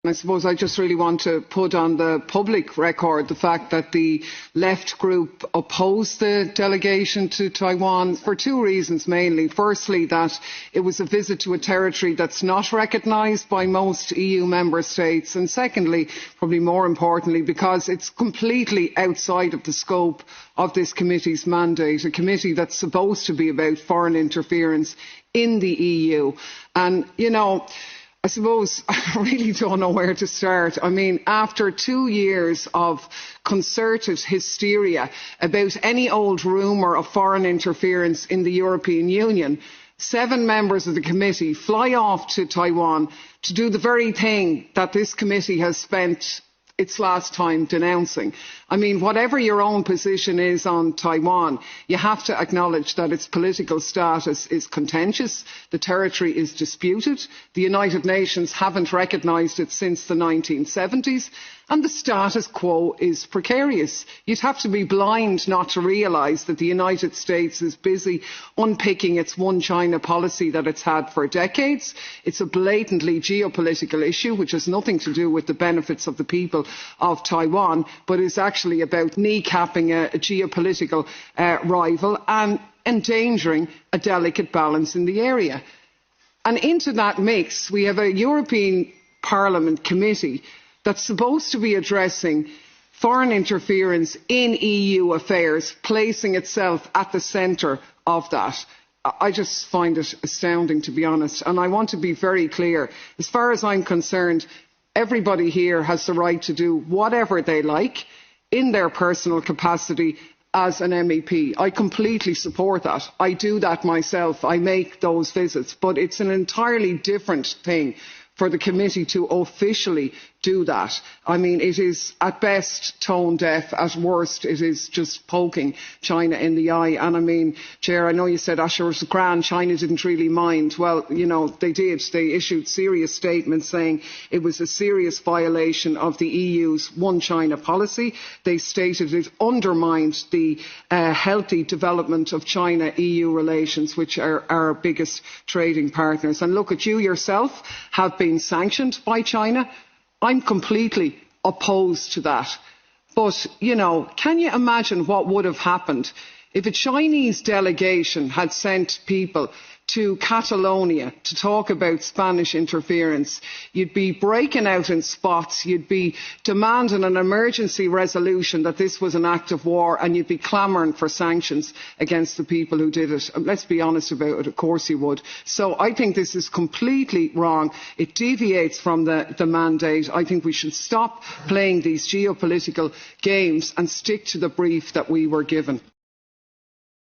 I suppose I just really want to put on the public record the fact that the left group opposed the delegation to Taiwan for two reasons mainly. Firstly, that it was a visit to a territory that's not recognised by most EU member states, and secondly, probably more importantly, because it's completely outside of the scope of this committee's mandate, a committee that's supposed to be about foreign interference in the EU. And, you know, I suppose I really don't know where to start. I mean, after 2 years of concerted hysteria about any old rumour of foreign interference in the European Union, 7 members of the committee fly off to Taiwan to do the very thing that this committee has spent its last time denouncing. I mean, whatever your own position is on Taiwan, you have to acknowledge that its political status is contentious, the territory is disputed, the United Nations haven't recognised it since the 1970s, and the status quo is precarious. You'd have to be blind not to realise that the United States is busy unpicking its one China policy that it's had for decades. It's a blatantly geopolitical issue which has nothing to do with the benefits of the people of Taiwan, but is actually about kneecapping a geopolitical rival and endangering a delicate balance in the area. And into that mix, we have a European Parliament committee that's supposed to be addressing foreign interference in EU affairs, placing itself at the centre of that. I just find it astounding, to be honest. And I want to be very clear. As far as I'm concerned, everybody here has the right to do whatever they like in their personal capacity as an MEP. I completely support that. I do that myself. I make those visits. But it's an entirely different thing for the committee to officially do that. I mean, it is at best tone deaf, at worst it is just poking China in the eye. And I mean, Chair, I know you said Asher was grand, China didn't really mind. Well, you know, they did. They issued serious statements saying it was a serious violation of the EU's one China policy. They stated it undermined the healthy development of China-EU relations, which are our biggest trading partners. And look, at you yourself have been sanctioned by China. I'm completely opposed to that. But, you know, can you imagine what would have happened if a Chinese delegation had sent people to Catalonia to talk about Spanish interference? You'd be breaking out in spots, you'd be demanding an emergency resolution that this was an act of war, and you'd be clamouring for sanctions against the people who did it. And let's be honest about it, of course you would. So I think this is completely wrong. It deviates from the mandate. I think we should stop playing these geopolitical games and stick to the brief that we were given.